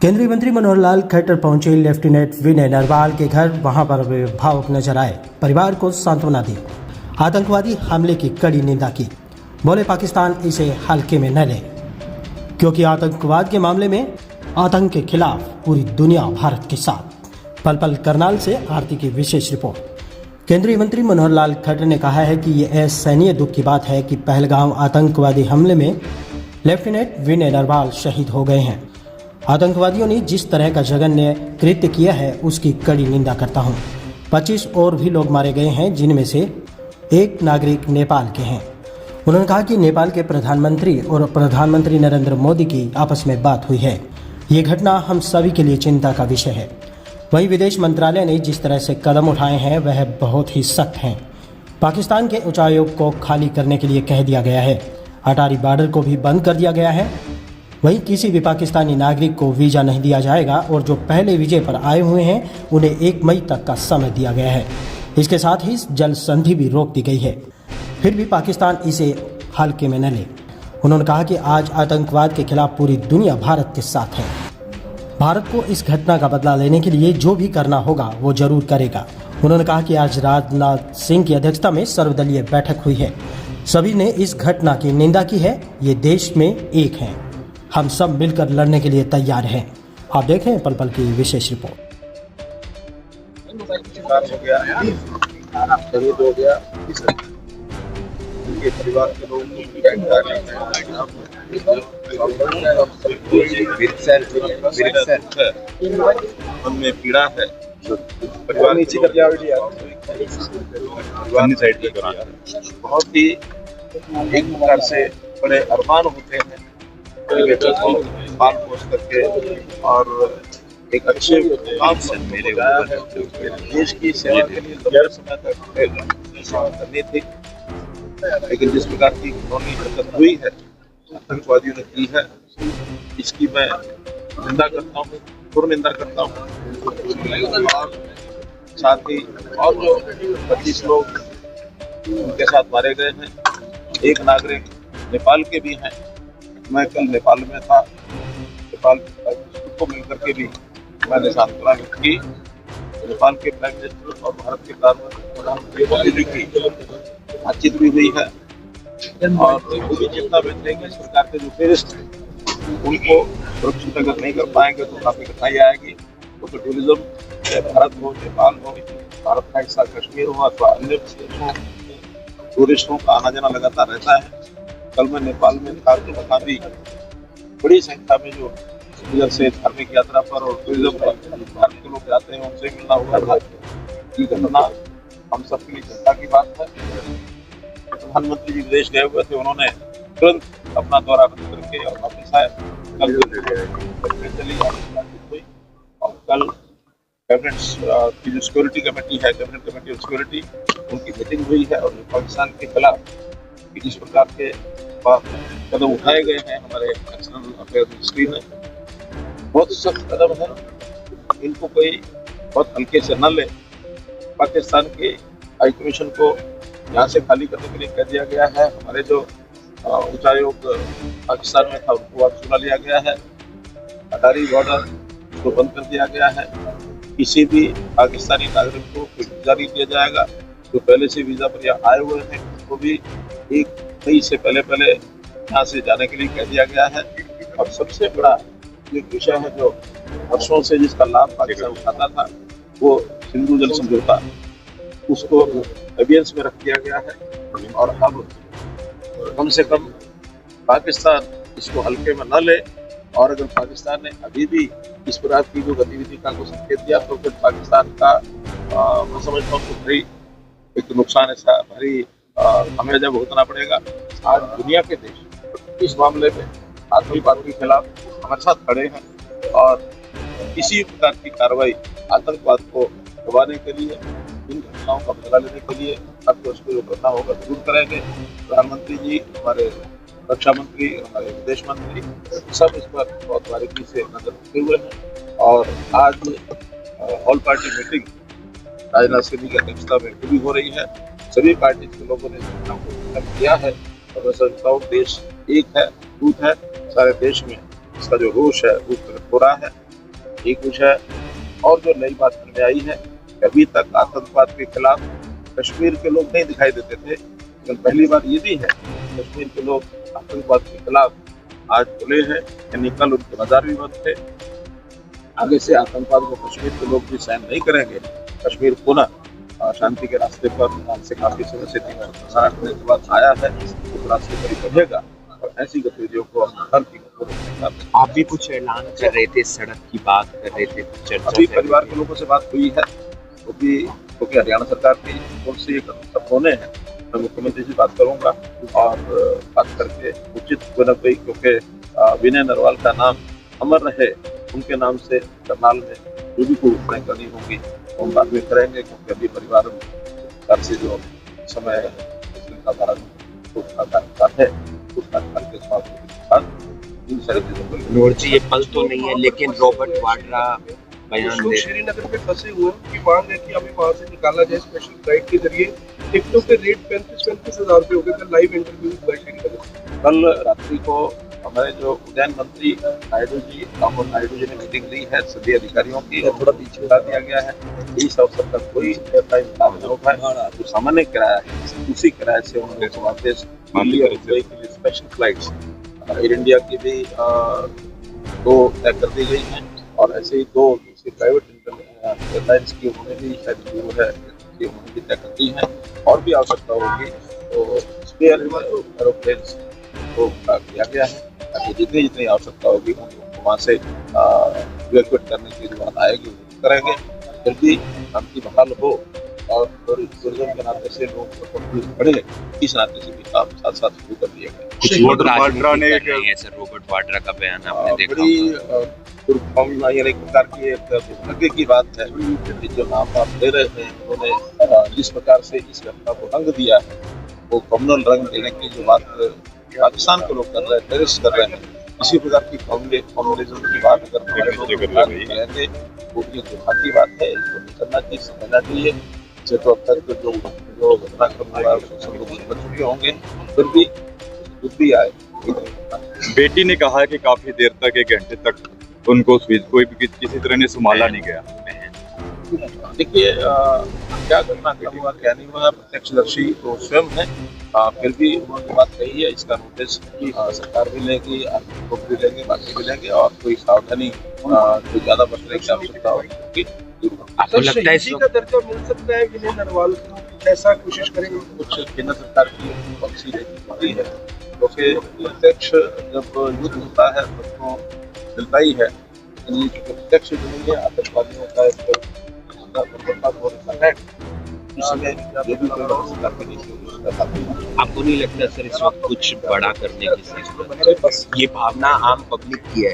केंद्रीय मंत्री मनोहर लाल खट्टर पहुंचे लेफ्टिनेंट विनय नरवाल के घर। वहां पर वे भावुक नजर आए, परिवार को सांत्वना दी, आतंकवादी हमले की कड़ी निंदा की। बोले पाकिस्तान इसे हल्के में न ले, क्योंकि आतंकवाद के मामले में आतंक के खिलाफ पूरी दुनिया भारत के साथ। पल पल करनाल से आरती की विशेष रिपोर्ट। केंद्रीय मंत्री मनोहर लाल खट्टर ने कहा है कि यह असहनीय दुख की बात है कि पहलगाम आतंकवादी हमले में लेफ्टिनेंट विनय नरवाल शहीद हो गए हैं। आतंकवादियों ने जिस तरह का जघन्य कृत्य किया है उसकी कड़ी निंदा करता हूं। 25 और भी लोग मारे गए हैं, जिनमें से एक नागरिक नेपाल के हैं। उन्होंने कहा कि नेपाल के प्रधानमंत्री और प्रधानमंत्री नरेंद्र मोदी की आपस में बात हुई है। ये घटना हम सभी के लिए चिंता का विषय है। वहीं विदेश मंत्रालय ने जिस तरह से कदम उठाए हैं वह बहुत ही सख्त हैं। पाकिस्तान के उच्चायोग को खाली करने के लिए कह दिया गया है। अटारी बॉर्डर को भी बंद कर दिया गया है। वहीं किसी भी पाकिस्तानी नागरिक को वीज़ा नहीं दिया जाएगा और जो पहले वीज़े पर आए हुए हैं उन्हें 1 मई तक का समय दिया गया है। इसके साथ ही जल संधि भी रोक दी गई है। फिर भी पाकिस्तान इसे हल्के में न ले। उन्होंने कहा कि आज आतंकवाद के खिलाफ पूरी दुनिया भारत के साथ है। भारत को इस घटना का बदला लेने के लिए जो भी करना होगा वो जरूर करेगा। उन्होंने कहा कि आज राजनाथ सिंह की अध्यक्षता में सर्वदलीय बैठक हुई है। सभी ने इस घटना की निंदा की है। ये देश में एक हैं। हम सब मिलकर लड़ने के लिए तैयार हैं। आप देख रहे हैं पल पल की विशेष रिपोर्ट। शहीद हो गया, उनके परिवार के लोग मन में पीड़ा है। परिवार नीचे साइड पे बहुत ही एक प्रकार से बड़े अरमान होते हैं बेटों को पाल पोस करके और एक अच्छे काम से मेरे देश की सेवा के लिए लंबे समय तक सेवा करनी थी। लेकिन जिस प्रकार की कानूनी हरकत हुई है, आतंकवादियों ने की है, इसकी मैं निंदा करता हूँ, पूर्ण निंदा करता हूँ। और साथ ही और जो 25 लोग उनके साथ मारे गए हैं, एक नागरिक नेपाल के भी हैं। मैं कल नेपाल में था। नेपाल को मिलकर के भी मैंने सांत्वना व्यक्त की। नेपाल के प्राइम मिनिस्टर और भारत के प्रधानमंत्री मोदी जी की बातचीत भी हुई है और वो भी चिंता व्यक्त है कि सरकार के जो टूरिस्ट उनको सुरक्षित अगर नहीं कर पाएंगे तो काफी कठिनाई आएगी। वो तो टूरिज्म भारत हो, नेपाल हो, भारत का हिस्सा कश्मीर हो अथवा अन्य देशों, टूरिस्टों का आना जाना लगातार रहता है। कल मैं नेपाल में था तो वहाँ भी बड़ी संख्या में जो इधर से धार्मिक यात्रा पर और टूरिज्म पर भारत के लोग जाते हैं उनसे मिलना हुआ था। ये घटना हम सबके लिए चिंता की बात है। प्रधानमंत्री जी विदेश गए हुए थे, उन्होंने तुरंत अपना दौरा बंद करके और वापस आए। कल चली हुई और कल कैबिनेट की जो सिक्योरिटी कमेटी है, कैबिनेट कमेटी ऑफ सिक्योरिटी, उनकी मीटिंग हुई है और पाकिस्तान के खिलाफ जिस प्रकार के कदम उठाए गए हैं हमारे एक्सटर्नल अफेयर मिनिस्ट्री ने, बहुत सख्त कदम है। इनको कोई बहुत हल्के से न ले। पाकिस्तान के हाई कमीशन को यहाँ से खाली करने के लिए कह दिया गया है। हमारे जो उच्चायोग पाकिस्तान में था उनको वापस बुला लिया गया है। अटारी बॉर्डर को बंद कर दिया गया है। किसी भी पाकिस्तानी नागरिक को कोई वीजा नहीं दिया जाएगा। जो पहले से वीजा पर यहाँ आए हुए हैं उनको भी 1 मई से पहले यहाँ से जाने के लिए कह दिया गया है। और सबसे बड़ा जो विषय है जो वर्षों से जिसका लाभ पाकिस्तान उठाता था, वो सिंधु जल समझौता, उसको एविडेंस में रख दिया गया है। और अब कम से कम पाकिस्तान इसको हल्के में न ले। और अगर पाकिस्तान ने अभी भी इस प्रकार की जो गतिविधि का को संकेत दिया तो फिर पाकिस्तान का मैं समझता हूँ तो भारी एक नुकसान ऐसा भारी हमें जब भुगतना पड़ेगा। आज दुनिया के देश इस मामले में आतंकवाद के खिलाफ हमारे साथ खड़े हैं और किसी प्रकार की कार्रवाई आतंकवाद को दबाने के लिए, इन घटनाओं का बदला लेने के लिए अब तो उसको जो करना होगा जरूर करेंगे। प्रधानमंत्री जी, हमारे रक्षा मंत्री, हमारे विदेश मंत्री सब इस पर बहुत बारीकी से नजर रखे हुए हैं। और आज all party meeting Rajnath Singh की अध्यक्षता में भी हो रही है। सभी पार्टी के लोगों ने घटना को खत्म किया है और मैं समझता हूँ देश एक है, दूत है। सारे देश में इसका जो रोष है वो प्रकट हो रहा है। एक विषय और जो नई बात में आई है, अभी तक आतंकवाद के खिलाफ कश्मीर के लोग नहीं दिखाई देते थे, लेकिन पहली बार ये भी है कश्मीर के लोग आतंकवाद के खिलाफ आज खुले हैं, यानी कल उनके बाजार भी बंद थे। आगे से आतंकवाद को कश्मीर के लोग भी सहन नहीं करेंगे। कश्मीर पुनः शांति के रास्ते पर आज से काफी समय से 3 के बाद आया है, उस रास्ते पर ही बढ़ेगा और ऐसी गतिविधियों को हम हर आप भी कुछ ऐलान कर रहे थे, सड़क की बात कर रहे थे, चर्चा अभी परिवार के लोगों से बात हुई है, क्योंकि हरियाणा सरकार की ओर से एक होने हैं, मैं मुख्यमंत्री से बात करूंगा और बात करके उचित कोई न कोई, क्योंकि विनय नरवाल का नाम अमर रहे, उनके नाम से करनाल में जो भी कोई घोषणाएं करनी होंगी वो हम बाद में करेंगे, क्योंकि अभी परिवार से जो समय है उस कार्यकाल के समाप्ति के बाद इन सारी चीजों को नूर जी, ये पल तो नहीं है, लेकिन रॉबर्ट वाड्रा बयान लोग दे श्रीनगर में फंसे हुए हैं, उनकी मांग है कि हमें वहां से निकाला जाए स्पेशल फ्लाइट के जरिए। टिकटों के रेट 35,000 रुपए हो गए। कल लाइव इंटरव्यू हुआ श्रीनगर। कल रात्रि को हमारे जो उद्यान मंत्री नायडू जी, राहुल नायडू जी ने मीटिंग ली है सभी अधिकारियों की, और थोड़ा पीछे बता दिया गया है इस अवसर पर कोई लाभ न उठाए। जो सामान्य किराया है उसी किराए से उन लोगों को वापस दिल्ली और मुंबई के लिए स्पेशल फ्लाइट्स एयर इंडिया की भी 2 तय कर दी गई हैं, और ऐसे ही 2 दूसरी प्राइवेट एयरलाइंस की उन्होंने भी शायद जो है उन्होंने भी तय कर दी है, और भी आवश्यकता होगी तो स्पेयर एरोप्लेन्स को किया गया है, ताकि जितनी जितनी आवश्यकता होगी उनको वहाँ से इवैक्यूएट करने की जो बात आएगी वो करेंगे। फिर भी शांति बहाल हो और टूरिज्म के नाते से लोग बढ़े, इस नाते से भी काम साथ साथ शुरू कर दिया गया। कुछ लोग राजनीति कर रहे हैं, सर रॉबर्ट वाड्रा का बयान आपने देखा बड़ी दुर्भावना, यानी एक प्रकार की एक दुर्भाग्य की बात है कि जो नाम आप दे रहे हैं उन्होंने जिस प्रकार से इस घटना को रंग दिया है, वो कम्युनल रंग देने की जो बात पाकिस्तान के लोग कर रहे हैं, टेररिस्ट कर रहे हैं, इसी प्रकार की कम्युनिज्म की बात अगर करेंगे वो ये दुर्भाग्य बात है, इसको नहीं करना चाहिए, समझना चाहिए। तो अब तक जो घटनाक्रम हुआ सब लोग समझ चुके होंगे, फिर भी बुद्धि आए। बेटी ने कहा कि काफी देर तक, 1 घंटे तक उनको कोई भी किसी तरह ने संभाला नहीं गया। देखिए क्या घटनाक्रम हुआ क्या नहीं हुआ, प्रत्यक्षदर्शी तो स्वयं है, फिर भी उन्होंने बात कही है, इसका नोटिस सरकार भी लेगी, लोग भी लेंगे, बाकी भी लेंगे, और कोई सावधानी जो ज्यादा बरतने की आवश्यकता होगी। आपको लगता है का दर्जा मिल सकता है विनय नरवाल को? ऐसा कोशिश करेंगे कुछ केंद्र सरकार की पॉलिसी होती है, क्योंकि प्रत्यक्ष जब युद्ध होता है तो मिलता ही है, लेकिन प्रत्यक्ष जो नहीं है आतंकवादियों का आपको नहीं लगता सर इस वक्त कुछ बड़ा करने की जरूरत है? ये भावना आम पब्लिक की है।